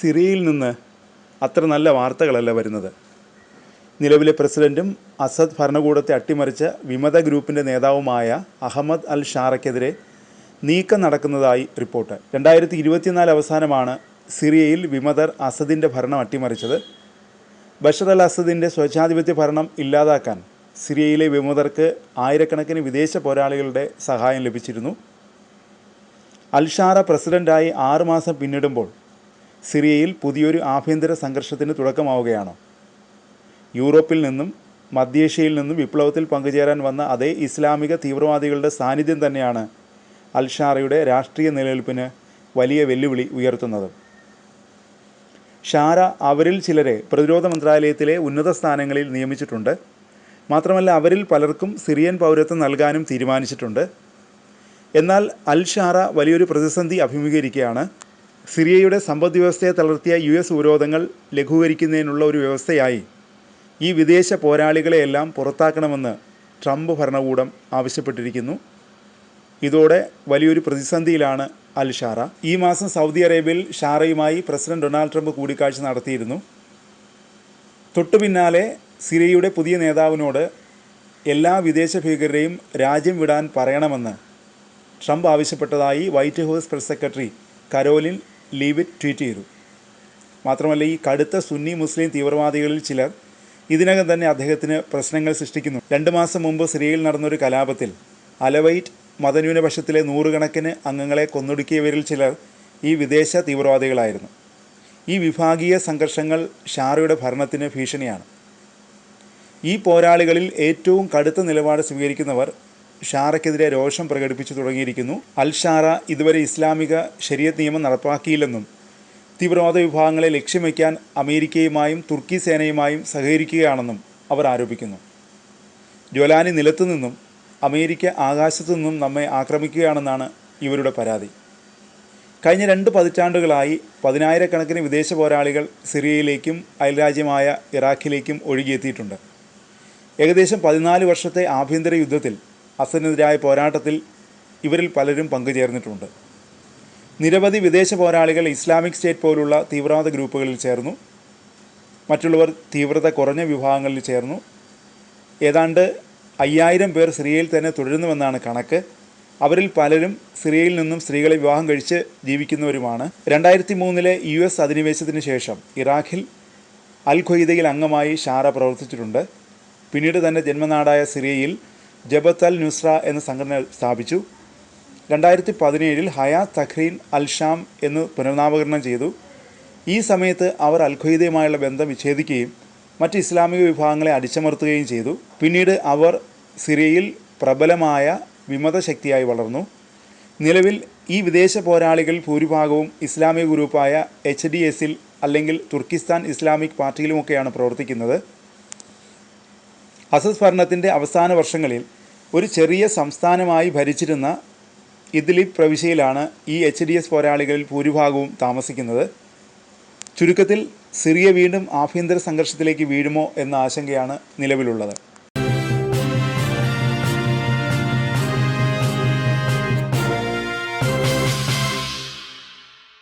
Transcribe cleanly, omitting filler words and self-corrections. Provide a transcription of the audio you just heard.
സിറിയയിൽ നിന്ന് അത്ര നല്ല വാർത്തകളല്ല വരുന്നത്. നിലവിലെ പ്രസിഡൻറ്റും അസദ് ഭരണകൂടത്തെ അട്ടിമറിച്ച വിമത ഗ്രൂപ്പിൻ്റെ നേതാവുമായ അഹമ്മദ് അൽ ഷാറയ്ക്കെതിരെ നീക്കം നടക്കുന്നതായി റിപ്പോർട്ട്. 2024 അവസാനമാണ് സിറിയയിൽ വിമതർ അസദിൻ്റെ ഭരണം അട്ടിമറിച്ചത്. ബഷർ അൽ അസദിൻ്റെ സ്വച്ഛാധിപത്യ ഭരണം ഇല്ലാതാക്കാൻ സിറിയയിലെ വിമതർക്ക് ആയിരക്കണക്കിന് വിദേശ പോരാളികളുടെ സഹായം ലഭിച്ചിരുന്നു. അൽ ഷാറ പ്രസിഡൻ്റായി 6 മാസം പിന്നിടുമ്പോൾ സിറിയയിൽ പുതിയൊരു ആഭ്യന്തര സംഘർഷത്തിന് തുടക്കമാവുകയാണ്. യൂറോപ്പിൽ നിന്നും മധ്യേഷ്യയിൽ നിന്നും വിപ്ലവത്തിൽ പങ്കുചേരാൻ വന്ന അതേ ഇസ്ലാമിക തീവ്രവാദികളുടെ സാന്നിധ്യം തന്നെയാണ് അൽ ഷാറയുടെ രാഷ്ട്രീയ നിലനിൽപ്പിന് വലിയ വെല്ലുവിളി ഉയർത്തുന്നത്. ഷാറ അവരിൽ ചിലരെ പ്രതിരോധ മന്ത്രാലയത്തിലെ ഉന്നത സ്ഥാനങ്ങളിൽ നിയമിച്ചിട്ടുണ്ട്. മാത്രമല്ല അവരിൽ പലർക്കും സിറിയൻ പൗരത്വം നൽകാനും തീരുമാനിച്ചിട്ടുണ്ട്. എന്നാൽ അൽ ഷാറ വലിയൊരു പ്രതിസന്ധി അഭിമുഖീകരിക്കുകയാണ്. സിറിയയുടെ സമ്പദ്വ്യവസ്ഥയെ തളർത്തിയ US ഉപരോധങ്ങൾ ലഘൂകരിക്കുന്നതിനുള്ള ഒരു വ്യവസ്ഥയായി ഈ വിദേശ പോരാളികളെയെല്ലാം പുറത്താക്കണമെന്ന് ട്രംപ് ഭരണകൂടം ആവശ്യപ്പെട്ടിരിക്കുന്നു. ഇതോടെ വലിയൊരു പ്രതിസന്ധിയിലാണ് അൽ ഷാറ. ഈ മാസം സൗദി അറേബ്യയിൽ ഷാറയുമായി പ്രസിഡന്റ് ഡൊണാൾഡ് ട്രംപ് കൂടിക്കാഴ്ച നടത്തിയിരുന്നു. തൊട്ടു പിന്നാലെ സിറിയയുടെ പുതിയ നേതാവിനോട് എല്ലാ വിദേശ ഭീകരരെയും രാജ്യം വിടാൻ പറയണമെന്ന് ട്രംപ് ആവശ്യപ്പെട്ടതായി white house press secretary Karoline Leavitt tweet ചെയ്തു. മാത്രമല്ല ഈ കടുത്ത സുന്നി മുസ്ലിം തീവ്രവാദികളിൽ ചിലർ ഇതിനകം തന്നെ അദ്ദേഹത്തിന് പ്രശ്നങ്ങൾ സൃഷ്ടിക്കുന്നു. 2 മാസം മുമ്പ് സിറിയയിൽ നടന്നൊരു കലാപത്തിൽ അലവൈറ്റ് മതന്യൂനപക്ഷത്തിലെ 100 കണക്കിന് അംഗങ്ങളെ കൊന്നൊടുക്കിയവരിൽ ചിലർ ഈ വിദേശ തീവ്രവാദികളായിരുന്നു. ഈ വിഭാഗീയ സംഘർഷങ്ങൾ ഷാറയുടെ ഭരണത്തിന് ഭീഷണിയാണ്. ഈ പോരാളികളിൽ ഏറ്റവും കടുത്ത നിലപാട് സ്വീകരിക്കുന്നവർ ഷാറയ്ക്കെതിരെ രോഷം പ്രകടിപ്പിച്ചു തുടങ്ങിയിരിക്കുന്നു. അൽ ഷാറ ഇതുവരെ ഇസ്ലാമിക ശരീഅത്ത് നിയമം നടപ്പാക്കിയില്ലെന്നും തീവ്രവാദ വിഭാഗങ്ങളെ ലക്ഷ്യം വയ്ക്കാൻ അമേരിക്കയുമായും തുർക്കി സേനയുമായും സഹകരിക്കുകയാണെന്നും അവർ ആരോപിക്കുന്നു. ജോലാനി നിലത്തു നിന്നും അമേരിക്ക ആകാശത്തു നിന്നും നമ്മെ ആക്രമിക്കുകയാണെന്നാണ് ഇവരുടെ പരാതി. കഴിഞ്ഞ 2 പതിറ്റാണ്ടുകളായി 10,000-കണക്കിന് വിദേശ പോരാളികൾ സിറിയയിലേക്കും അയൽരാജ്യമായ ഇറാഖിലേക്കും ഒഴുകിയെത്തിയിട്ടുണ്ട്. ഏകദേശം 14 വർഷത്തെ ആഭ്യന്തര യുദ്ധത്തിൽ അസദിനെതിരായ പോരാട്ടത്തിൽ ഇവരിൽ പലരും പങ്കുചേർന്നിട്ടുണ്ട്. നിരവധി വിദേശ പോരാളികൾ ഇസ്ലാമിക് സ്റ്റേറ്റ് പോലുള്ള തീവ്രവാദ ഗ്രൂപ്പുകളിൽ ചേർന്നു. മറ്റുള്ളവർ തീവ്രത കുറഞ്ഞ വിഭാഗങ്ങളിൽ ചേർന്നു. ഏതാണ്ട് 5000 പേർ സിറിയയിൽ തന്നെ തുടരുന്നുവെന്നാണ് കണക്ക്. അവരിൽ പലരും സിറിയയിൽ നിന്നും സ്ത്രീകളെ വിവാഹം കഴിച്ച് ജീവിക്കുന്നവരുമാണ്. 2003 US അധിനിവേശത്തിന് ശേഷം ഇറാഖിൽ അൽ ഖ്വയ്ദയിൽ അംഗമായി ഷാറ പ്രവർത്തിച്ചിട്ടുണ്ട്. പിന്നീട് തൻ്റെ ജന്മനാടായ സിറിയയിൽ ജബത്ത് അൽ നുസ്ര എന്ന സംഘടന സ്ഥാപിച്ചു. 2017 ഹയാത്ത് തഹ്രീർ അൽ ഷാം എന്ന് പുനർനാമകരണം ചെയ്തു. ഈ സമയത്ത് അവർ അൽ ഖ്വയ്ദയുമായുള്ള ബന്ധം വിച്ഛേദിക്കുകയും മറ്റ് ഇസ്ലാമിക വിഭാഗങ്ങളെ അടിച്ചമർത്തുകയും ചെയ്തു. പിന്നീട് അവർ സിറിയയിൽ പ്രബലമായ വിമത ശക്തിയായി വളർന്നു. നിലവിൽ ഈ വിദേശ പോരാളികൾ ഭൂരിഭാഗവും ഇസ്ലാമിക ഗ്രൂപ്പായ HDSൽ അല്ലെങ്കിൽ തുർക്കിസ്ഥാൻ ഇസ്ലാമിക് പാർട്ടിയിലുമൊക്കെയാണ് പ്രവർത്തിക്കുന്നത്. അസദ് ഭരണത്തിൻ്റെ അവസാന വർഷങ്ങളിൽ ഒരു ചെറിയ സംസ്ഥാനമായി ഭരിച്ചിരുന്ന ഇദ്ലിബ് പ്രവിശ്യയിലാണ് ഈ HDS പോരാളികളിൽ ഭൂരിഭാഗവും താമസിക്കുന്നത്. ചുരുക്കത്തിൽ സിറിയ വീണ്ടും ആഭ്യന്തര സംഘർഷത്തിലേക്ക് വീഴുമോ എന്ന ആശങ്കയാണ് നിലവിലുള്ളത്.